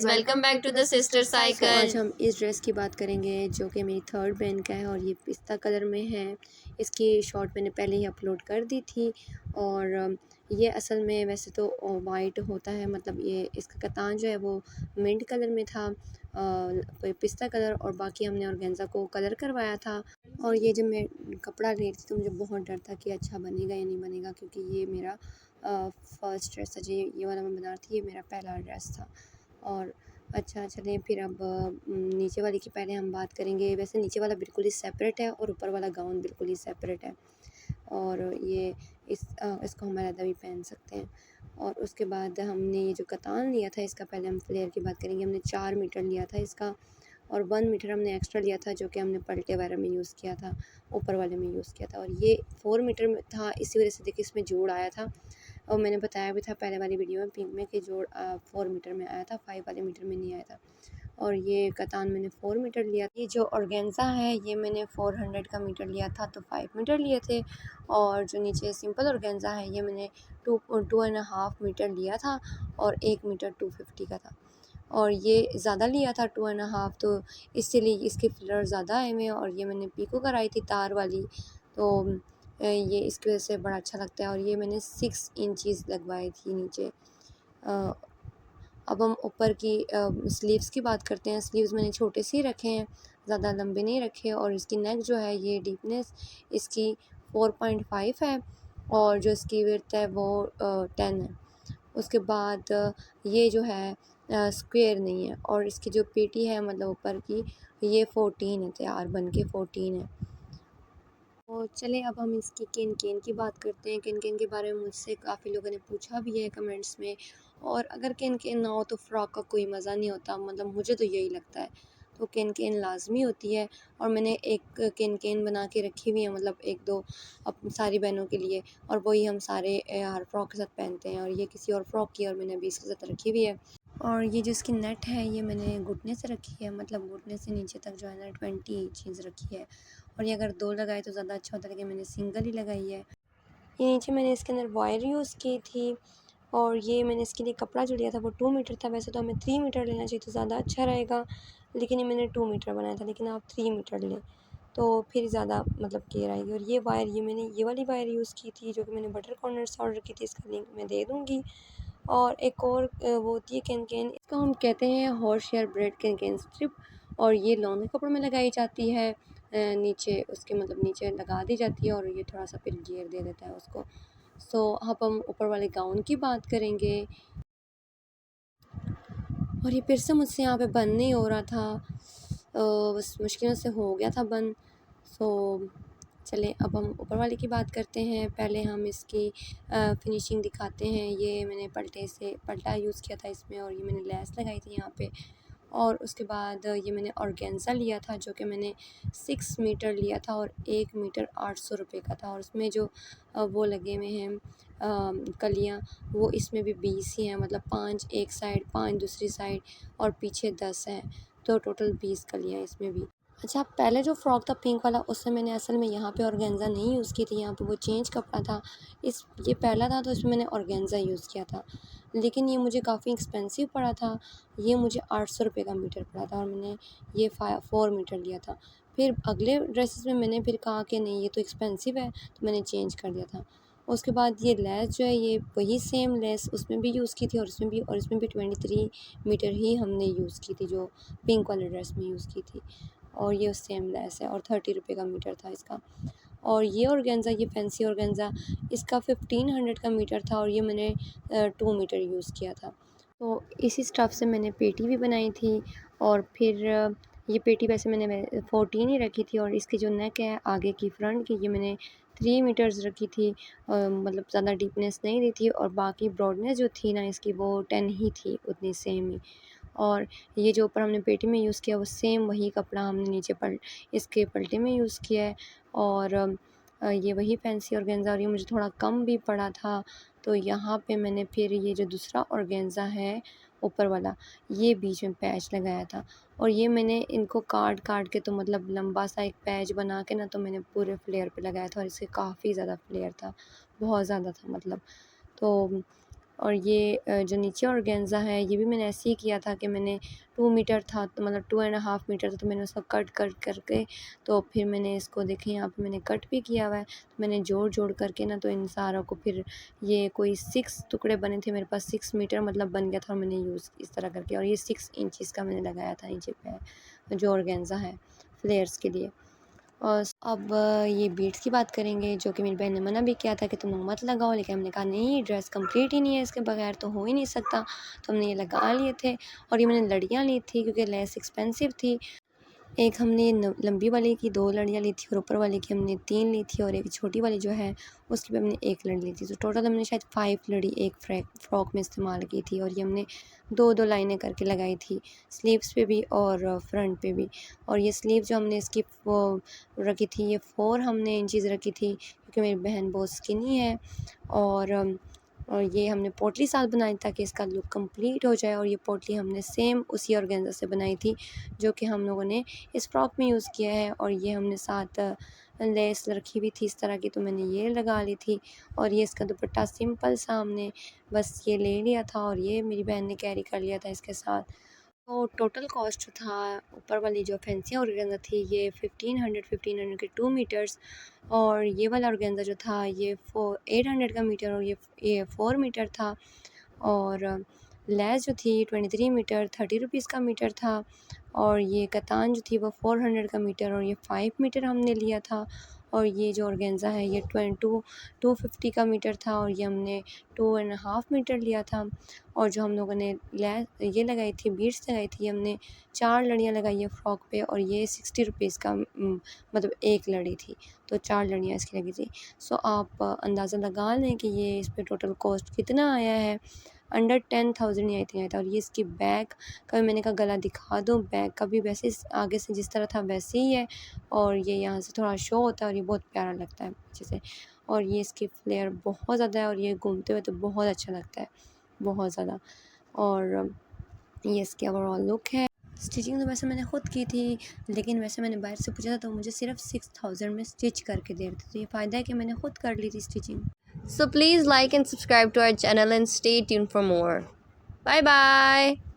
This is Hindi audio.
Welcome back to the sister to cycle. आज हम इस ड्रेस की बात करेंगे जो कि मेरी थर्ड बहन का है और ये पिस्ता कलर में है। इसकी शॉर्ट मैंने पहले ही अपलोड कर दी थी और ये असल में वैसे तो वाइट होता है, मतलब ये इसका कतान जो है वो मिंट कलर में था, पिस्ता कलर, और बाकी हमने ऑर्गेन्जा को कलर करवाया था। और ये जब मैं कपड़ा ले रही थी तो मुझे बहुत डर था कि अच्छा बनेगा या नहीं बनेगा, क्योंकि ये मेरा फर्स्ट ड्रेस था। ये वाला मैं बना रही थी, ये मेरा पहला ड्रेस था। और अच्छा चलिए फिर अब नीचे वाली की पहले हम बात करेंगे। वैसे नीचे वाला बिल्कुल ही सेपरेट है और ऊपर वाला गाउन बिल्कुल ही सेपरेट है, और ये इसको हम अलग भी पहन सकते हैं। और उसके बाद हमने ये जो कतान लिया था, इसका पहले हम फ्लेयर की बात करेंगे। हमने 4 मीटर लिया था इसका, और 1 मीटर हमने एक्स्ट्रा लिया था जो कि हमने पलटे वगैरह में यूज़ किया था, ऊपर वाले में यूज़ किया था। और ये 4 मीटर में था, इसी वजह से देखिए इसमें जोड़ आया था। और मैंने बताया भी था पहले वाली वीडियो में पिंक में कि जोड़ 4 मीटर में आया था, 5 वाले मीटर में नहीं आया था। और ये कतान मैंने 4 मीटर लिया। ये जो ऑर्गेन्जा है ये मैंने 400 का मीटर लिया था, तो 5 मीटर लिए थे। और जो नीचे सिंपल ऑर्गेन्जा है ये मैंने 2.5 मीटर लिया था, और 1 मीटर 250 का था। और ये ज़्यादा लिया था 2.5, तो इसीलिए इसके फ्लेयर ज़्यादा आए हुए हैं। और ये मैंने पीको कराई थी तार वाली, तो ये इसकी वजह से बड़ा अच्छा लगता है। और ये मैंने 6 इंचज़ लगवाई थी नीचे। अब हम ऊपर की स्लीव्स की बात करते हैं। स्लीव्स मैंने छोटे से ही रखे हैं, ज़्यादा लंबे नहीं रखे। और इसकी नेक जो है ये डीपनेस इसकी 4.5 है, और जो इसकी विड्थ है वो 10 है। उसके बाद ये जो है स्क्वायर नहीं है, और इसकी जो पेटी है मतलब ऊपर की, ये 14 है, तैयार बन के 14 है। तो चलिए अब हम इसकी केन की बात करते हैं। केन के बारे में मुझसे काफ़ी लोगों ने पूछा भी है कमेंट्स में। और अगर केन ना हो तो फ़्रॉक का कोई मज़ा नहीं होता, मतलब मुझे तो यही लगता है। तो केन लाज़मी होती है, और मैंने एक केन बना के रखी हुई है, मतलब 1-2 अब सारी बहनों के लिए, और वही हम सारे हर फ्रॉक के साथ पहनते हैं। और ये किसी और फ्रॉक की, और मैंने अभी इसके साथ रखी हुई है। और ये जो इसकी नेट है ये मैंने घुटने से रखी है, मतलब घुटने से नीचे तक जो है ना 20 इंचेस रखी है। और ये अगर 2 लगाए तो ज़्यादा अच्छा होता है, लेकिन मैंने सिंगल ही लगाई है। ये नीचे मैंने इसके अंदर वायर यूज़ की थी। और ये मैंने इसके लिए कपड़ा जो लिया था वो 2 मीटर था। वैसे तो हमें 3 मीटर लेना चाहिए तो ज़्यादा अच्छा रहेगा, लेकिन ये मैंने 2 मीटर बनाया था। लेकिन आप 3 मीटर लें तो फिर ज़्यादा मतलब केयर आएगी। और ये वायर, ये मैंने ये वाली वायर यूज़ की थी जो कि मैंने बटर कॉर्नर से ऑर्डर की थी, इसका लिंक मैं दे दूँगी। और एक और वो होती है कैन, इसको हम कहते हैं horse hair braid cane strip. और ये लॉन्ग कपड़ों में लगाई जाती है, नीचे उसके मतलब नीचे लगा दी जाती है, और ये थोड़ा सा फिर घेर दे देता है उसको। सो अब हम ऊपर वाले गाउन की बात करेंगे। और ये फिर से मुझसे यहाँ पे बंद नहीं हो रहा था, बस मुश्किलों से हो गया था बंद। सो चलें अब हम ऊपर वाले की बात करते हैं। पहले हम इसकी फिनिशिंग दिखाते हैं। ये मैंने पल्टा यूज़ किया था इसमें, और ये मैंने लेस लगाई थी यहाँ पे। और उसके बाद ये मैंने ऑर्गेन्जा लिया था जो कि मैंने 6 मीटर लिया था, और 1 मीटर 800 रुपये का था। और उसमें जो वो लगे हुए हैं कलियाँ, वो इसमें भी 20 ही हैं, मतलब 5 एक साइड, 5 दूसरी साइड, और पीछे 10 हैं, तो टोटल 20 कलियाँ इसमें भी। अच्छा, पहले जो फ़्रॉक था पिंक वाला, उससे मैंने असल में यहाँ पे ऑर्गेन्जा नहीं यूज़ की थी, यहाँ पे वो चेंज कपड़ा था। ये पहला था तो इसमें मैंने ऑर्गेन्जा यूज़ किया था, लेकिन ये मुझे काफ़ी एक्सपेंसिव पड़ा था। ये मुझे 800 रुपये का मीटर पड़ा था, और मैंने ये 4 मीटर लिया था। फिर अगले ड्रेसेस में मैंने फिर कहा कि नहीं ये तो एक्सपेंसिव है, तो मैंने चेंज कर दिया था। उसके बाद ये लेस जो है ये वही सेम लेस उसमें भी यूज़ की थी, और इसमें भी 23 मीटर ही हमने यूज़ की थी, जो पिंक वाले ड्रेस में यूज़ की थी। और ये सेम लेस है, और 30 रुपये का मीटर था इसका। और ये ऑर्गेन्जा, ये फैंसी ऑर्गेन्जा, इसका 1500 का मीटर था, और ये मैंने 2 मीटर यूज़ किया था। तो इसी स्टफ़ से मैंने पेटी भी बनाई थी। और फिर ये पेटी वैसे मैंने 14 ही रखी थी, और इसकी जो नेक है आगे की फ्रंट की, ये मैंने 3 मीटर्स रखी थी, मतलब ज़्यादा डीपनेस नहीं दी थी। और बाकी ब्रॉडनेस जो थी ना इसकी, वो 10 ही थी, उतनी सेम ही। और ये जो ऊपर हमने पेटी में यूज़ किया वो सेम वही कपड़ा हमने नीचे इसके पल्टे में यूज़ किया है। और ये वही फैंसी ऑर्गेन्जा, और ये मुझे थोड़ा कम भी पड़ा था। तो यहाँ पे मैंने फिर ये जो दूसरा ऑर्गेन्जा है ऊपर वाला, ये बीच में पैच लगाया था। और ये मैंने इनको काट के, तो मतलब लंबा सा एक पैच बना के ना, तो मैंने पूरे फ्लेयर पे लगाया था, और इसके काफ़ी ज़्यादा फ्लेयर था, बहुत ज़्यादा था मतलब। तो और ये जो नीचे ऑर्गेन्जा है ये भी मैंने ऐसे ही किया था कि मैंने 2 मीटर था तो मतलब 2.5 मीटर था तो मैंने उसको कट करके तो फिर मैंने इसको देखें यहाँ पे मैंने कट भी किया हुआ है। तो मैंने जोड़ करके ना तो इन सारों को फिर ये कोई 6 टुकड़े बने थे मेरे पास, 6 मीटर मतलब बन गया था और मैंने यूज़ इस तरह करके, और ये 6 इंचज़ का मैंने लगाया था नीचे पे जो ऑर्गेन्जा है फ्लेयर्स के लिए। और अब ये बीड्स की बात करेंगे, जो कि मेरी बहन ने मना भी किया था कि तुम लोग मत लगाओ, लेकिन हमने कहा नहीं, ड्रेस कंप्लीट ही नहीं है, इसके बगैर तो हो ही नहीं सकता। तो हमने ये लगा लिए थे और ये मैंने लड़ियाँ ली थी क्योंकि लेस एक्सपेंसिव थी। एक हमने लंबी वाली की 2 लड़ियाँ ली थी और ऊपर वाली की हमने 3 ली थी और एक छोटी वाली जो है उसकी भी हमने 1 लड़ी ली थी। तो टोटल हमने शायद 5 लड़ी एक फ्रॉक में इस्तेमाल की थी और ये हमने 2-2 लाइनें करके लगाई थी, स्लीव्स पे भी और फ्रंट पे भी। और ये स्लीव जो हमने इसकी वो रखी थी, ये 4 हमने इंचज़ रखी थी क्योंकि मेरी बहन बहुत स्किनी है। और ये हमने पोटली साथ बनाई ताकि इसका लुक कंप्लीट हो जाए, और ये पोटली हमने सेम उसी ऑर्गेन्जा से बनाई थी जो कि हम लोगों ने इस फ्रॉक में यूज़ किया है। और ये हमने साथ लेस रखी हुई थी इस तरह की, तो मैंने ये लगा ली थी। और ये इसका दुपट्टा सिंपल सा हमने बस ये ले लिया था और ये मेरी बहन ने कैरी कर लिया था इसके साथ। तो टोटल कॉस्ट जो था ऊपर वाली जो फैंसी ऑर्गेन्जा थी ये 1500 के 2 मीटर्स, और ये वाला ऑर्गेन्जा जो था ये 800 का मीटर और ये 4 मीटर था। और लेस जो थी 23 मीटर 30 रुपीज़ का मीटर था। और ये कतान जो थी वो 400 का मीटर और ये 5 मीटर हमने लिया था। और ये जो ऑर्गेन्जा है ये 250 का मीटर था और ये हमने 2.5 मीटर लिया था। और जो हम लोगों ने ये लगाई थी, बीड्स लगाई थी, हमने 4 लड़ियाँ लगाई है फ्रॉक पे और ये 60 रुपीज़ का मतलब एक लड़ी थी, तो 4 लड़ियाँ इसकी लगी थी। सो आप अंदाज़ा लगा लें कि ये इस पे टोटल कॉस्ट कितना आया है। अंडर 10,000 आई थिंक आया था। और ये इसकी बैक का मैंने कहा गला दिखा दूँ, बैक का भी वैसे आगे से जिस तरह था वैसे ही है, और ये यहाँ से थोड़ा शो होता है और ये बहुत प्यारा लगता है पीछे से। और ये इसकी फ्लेयर बहुत ज़्यादा है और ये घूमते हुए तो बहुत अच्छा लगता है, बहुत ज़्यादा। और ये इसकी ओवरऑल लुक है। स्टिचिंग तो वैसे मैंने ख़ुद की थी, लेकिन वैसे मैंने बाहर से पूछा था तो मुझे सिर्फ 6000 में स्टिच करके दे रहे थे, तो ये फ़ायदा है कि मैंने ख़ुद कर ली थी stitching. So please like and subscribe to our channel and stay tuned for more. Bye bye.